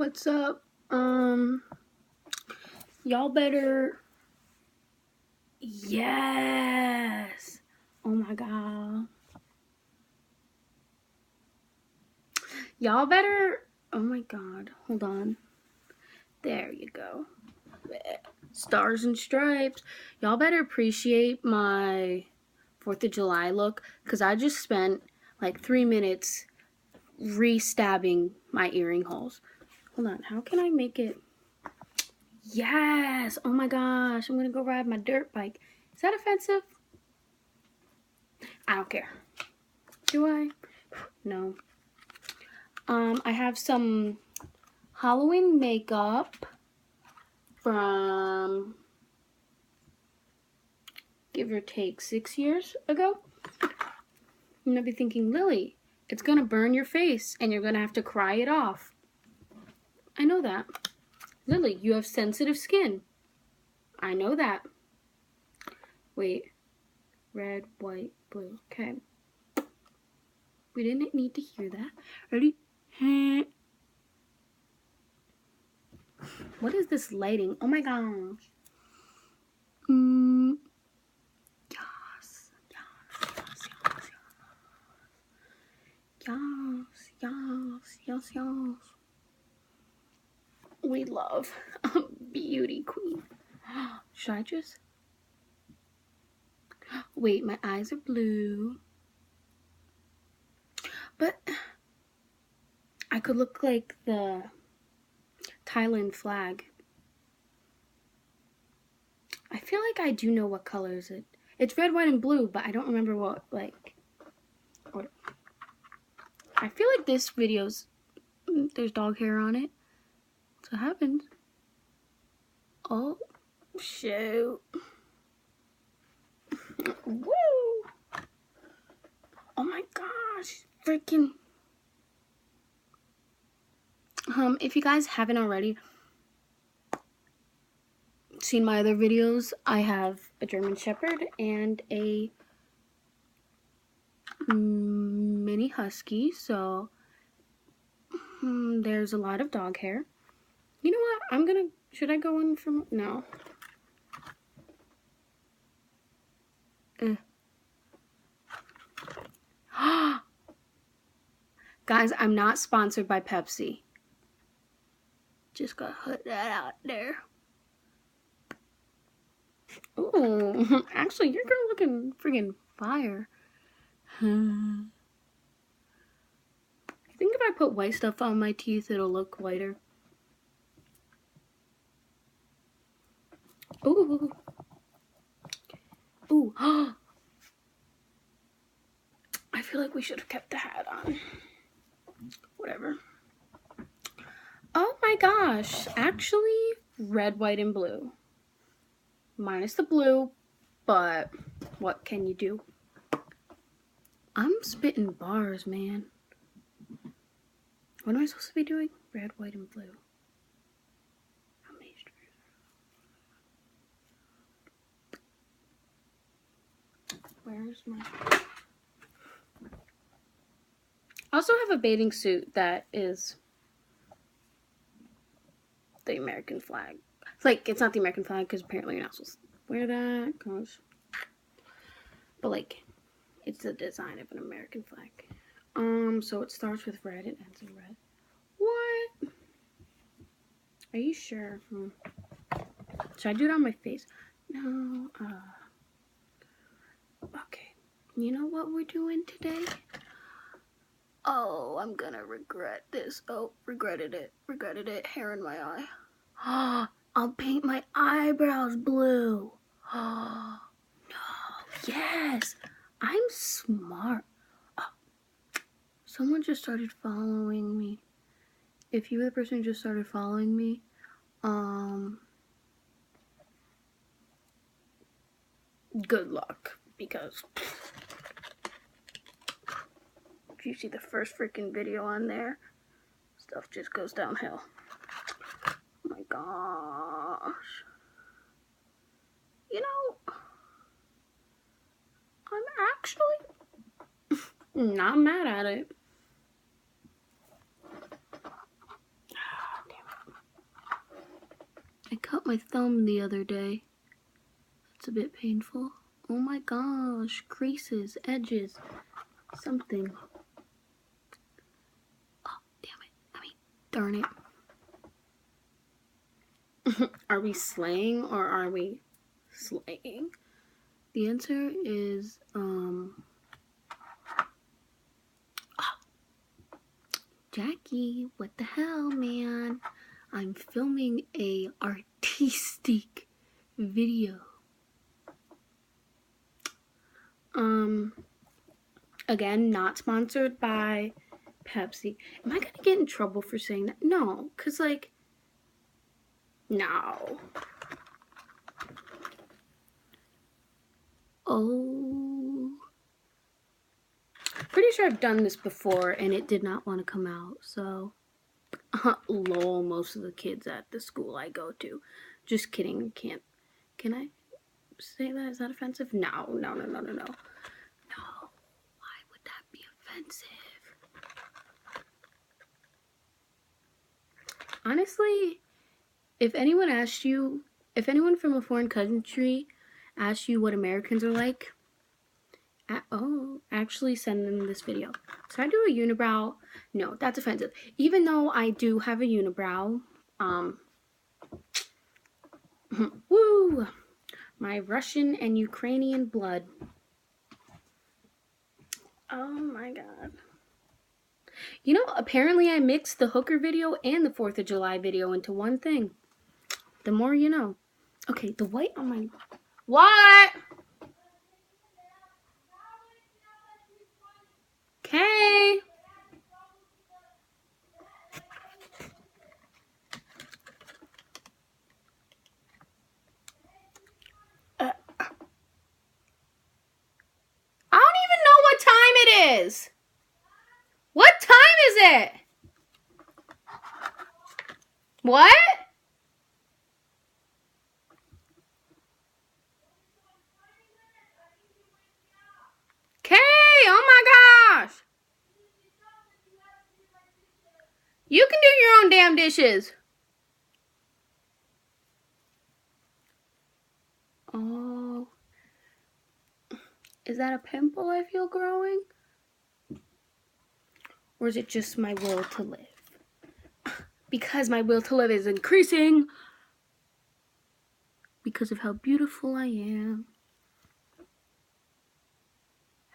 What's up? Y'all better... Yes! Oh my god. Y'all better... Oh my god. Hold on. There you go. Stars and stripes. Y'all better appreciate my 4th of July look, because I just spent like 3 minutes re-stabbing my earring holes. Hold on. How can I make it... Yes! Oh my gosh. I'm gonna go ride my dirt bike. Is that offensive? I don't care. Do I? No. I have some Halloween makeup from, give or take, 6 years ago. You might be thinking, Lily, it's gonna burn your face and you're gonna have to cry it off. I know that. Lily, you have sensitive skin. I know that. Wait. Red, white, blue. Okay. We didn't need to hear that. Ready? What is this lighting? Oh my gosh. Yes. We love a beauty queen. Should I just... Wait, my eyes are blue. But I could look like the Thailand flag. I feel like I do know what color is it. It's red, white, and blue, but I don't remember what, like... Or, I feel like this video's... There's dog hair on it. So it happens. Oh, shoot. Woo! Oh my gosh. Freaking... if you guys haven't already seen my other videos, I have a German Shepherd and a mini husky, so there's a lot of dog hair. You know what? Should I go in from... No. Guys, I'm not sponsored by Pepsi. Just gotta put that out there. Ooh, actually, your girl looking friggin' fire. I think if I put white stuff on my teeth, it'll look whiter. Ooh. Ooh. I feel like we should have kept the hat on. Whatever. Oh my gosh. Actually, red, white, and blue. Minus the blue, but what can you do? I'm spitting bars, man. What am I supposed to be doing? Red, white, and blue. How many strings? Where's my... I also have a bathing suit that is the American flag. Like, it's not the American flag because apparently you're not supposed to wear that. Gosh. But, like, it's the design of an American flag. So it starts with red and ends in red. What? Are you sure? Should I do it on my face? No. Okay. You know what we're doing today? Oh, I'm gonna regret this. Oh, regretted it. Regretted it. Hair in my eye. I'll paint my eyebrows blue. Oh, no. Yes. I'm smart. Oh, someone just started following me. If you were the person who just started following me, good luck, because if you see the first freaking video on there, stuff just goes downhill. Oh my gosh. You know, I'm actually not mad at it. Damn I cut my thumb the other day. It's a bit painful. Oh my gosh, creases, edges, something. Oh, damn it. Darn it. Are we slaying or are we slaying? The answer is, Jackie, what the hell, man? I'm filming a artistic video. Again, not sponsored by Pepsi. Am I gonna get in trouble for saying that? No, cause like, no. Oh. Pretty sure I've done this before and it did not want to come out, so. Lol, most of the kids at the school I go to. Just kidding, can't. Can I say that? Is that offensive? No. No, why would that be offensive? Honestly, if anyone from a foreign country asks you what Americans are like, actually send them this video. So I do a unibrow. No, that's offensive. Even though I do have a unibrow, woo, my Russian and Ukrainian blood. Oh my god. You know, apparently I mixed the hooker video and the 4th of July video into one thing. The more you know. Okay, the white on my... What? Okay. I don't even know what time it is. What time is it? What? Okay, oh my gosh. You can do your own damn dishes. Oh. Is that a pimple I feel growing? Or is it just my will to live? Because my will to live is increasing. Because of how beautiful I am.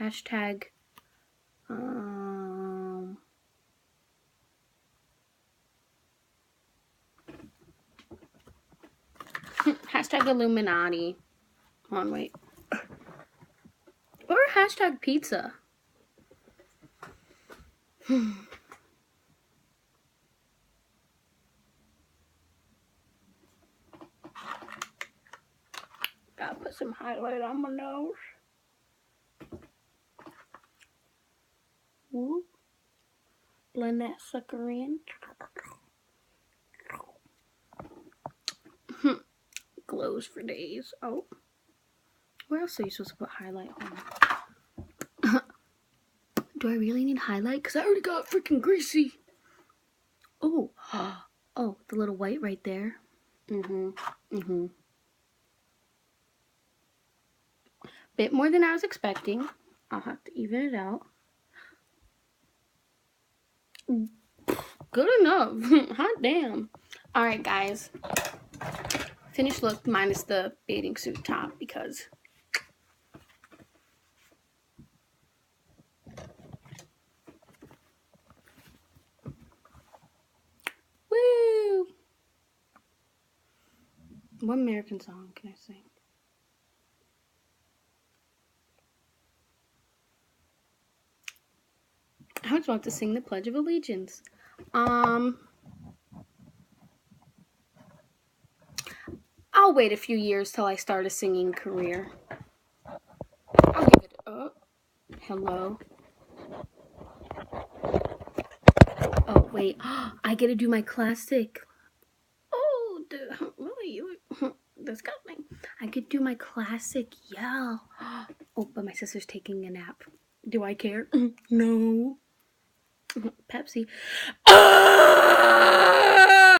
Hashtag, hashtag Illuminati. Hold on, wait. Or hashtag pizza. Gotta put some highlight on my nose. Whoop. Blend that sucker in. Glows for days. Oh. Where else are you supposed to put highlight on? Do I really need highlight? Because I already got freaking greasy. Oh. Oh, the little white right there. Bit more than I was expecting. I'll have to even it out. Good enough. Hot damn. Alright, guys. Finished look minus the bathing suit top because... Woo! What American song can I sing? I was about to sing the Pledge of Allegiance. I'll wait a few years till I start a singing career. I'll give it up. Hello. Oh, wait. I get to do my classic. Oh, really? You disgusting. I could do my classic yell. Oh, but my sister's taking a nap. Do I care? No. Pepsi.